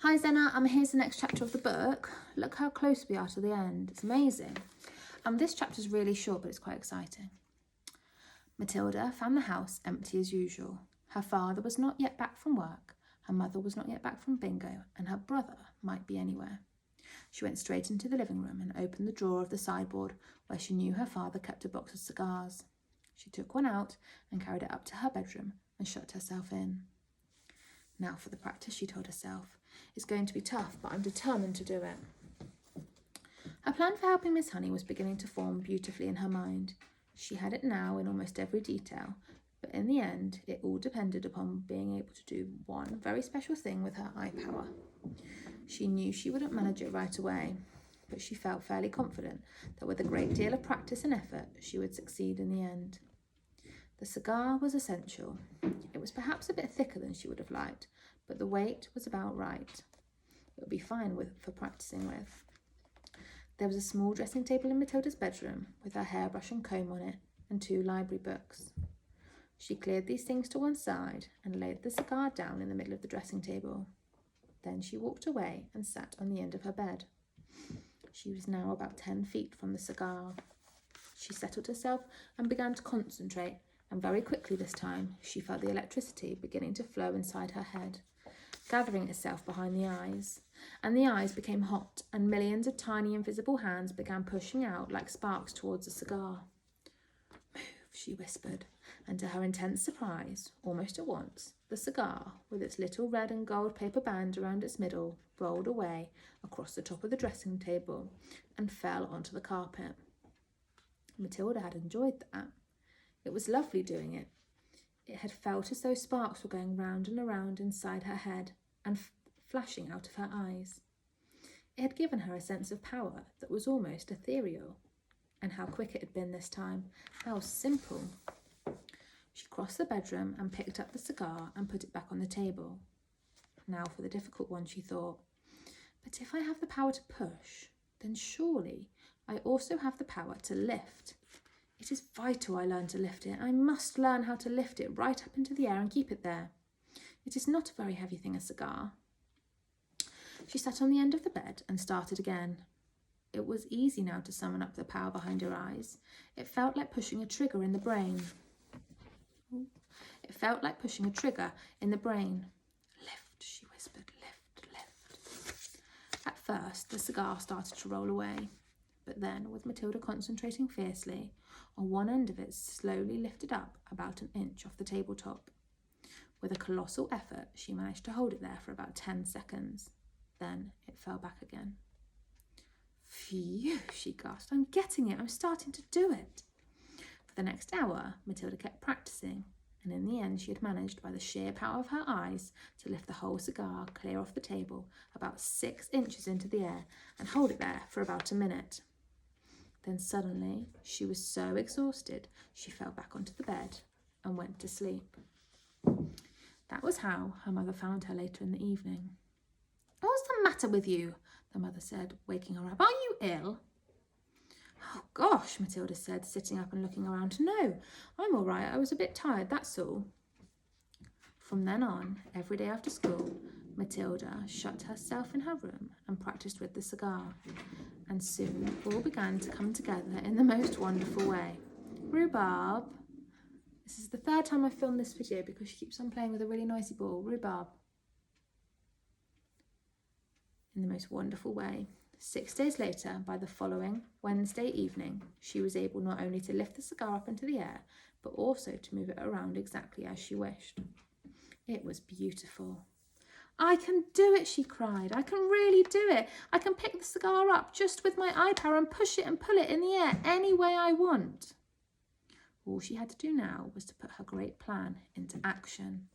Hi Zennor, here's the next chapter of the book. Look how close we are to the end. It's amazing. This chapter is really short, but it's quite exciting. Matilda found the house empty as usual. Her father was not yet back from work, her mother was not yet back from bingo, and her brother might be anywhere. She went straight into the living room and opened the drawer of the sideboard where she knew her father kept a box of cigars. She took one out and carried it up to her bedroom and shut herself in. Now for the practice, she told herself. It's going to be tough, but I'm determined to do it. Her plan for helping Miss Honey was beginning to form beautifully in her mind. She had it now in almost every detail, but in the end, it all depended upon being able to do one very special thing with her eye power. She knew she wouldn't manage it right away, but she felt fairly confident that with a great deal of practice and effort, she would succeed in the end. The cigar was essential. It was perhaps a bit thicker than she would have liked, but the weight was about right. It would be fine for practicing with. There was a small dressing table in Matilda's bedroom with her hairbrush and comb on it and 2 library books. She cleared these things to one side and laid the cigar down in the middle of the dressing table. Then she walked away and sat on the end of her bed. She was now about 10 feet from the cigar. She settled herself and began to concentrate, and very quickly this time she felt the electricity beginning to flow inside her head, gathering itself behind the eyes, and the eyes became hot and millions of tiny invisible hands began pushing out like sparks towards the cigar. "Move," she whispered, and to her intense surprise, almost at once, the cigar, with its little red and gold paper band around its middle, rolled away across the top of the dressing table and fell onto the carpet. Matilda had enjoyed that. It was lovely doing it. It had felt as though sparks were going round and around inside her head and flashing out of her eyes. It had given her a sense of power that was almost ethereal. And how quick it had been this time. How simple. She crossed the bedroom and picked up the cigar and put it back on the table. Now for the difficult one, she thought. But if I have the power to push, then surely I also have the power to lift. It is vital I learn to lift it. I must learn how to lift it right up into the air and keep it there. It is not a very heavy thing, a cigar. She sat on the end of the bed and started again. It was easy now to summon up the power behind her eyes. It felt like pushing a trigger in the brain. Lift, she whispered, lift, lift. At first, the cigar started to roll away. But then, with Matilda concentrating fiercely, on one end of it slowly lifted up about an inch off the tabletop. With a colossal effort, she managed to hold it there for about 10 seconds. Then it fell back again. Phew, she gasped. I'm getting it. I'm starting to do it. For the next hour, Matilda kept practicing, and in the end she had managed, by the sheer power of her eyes, to lift the whole cigar clear off the table about 6 inches into the air and hold it there for about a minute. Then suddenly, she was so exhausted, she fell back onto the bed and went to sleep. That was how her mother found her later in the evening. What's the matter with you? The mother said, waking her up. Are you ill? Oh, gosh, Matilda said, sitting up and looking around. No, I'm all right. I was a bit tired, that's all. From then on, every day after school, Matilda shut herself in her room and practiced with the cigar. And soon all began to come together in the most wonderful way. Rhubarb. This is the 3rd time I've filmed this video because she keeps on playing with a really noisy ball. Rhubarb. In the most wonderful way. 6 days later, by the following Wednesday evening, she was able not only to lift the cigar up into the air, but also to move it around exactly as she wished. It was beautiful. I can do it, she cried. I can really do it. I can pick the cigar up just with my eye power and push it and pull it in the air any way I want. All she had to do now was to put her great plan into action.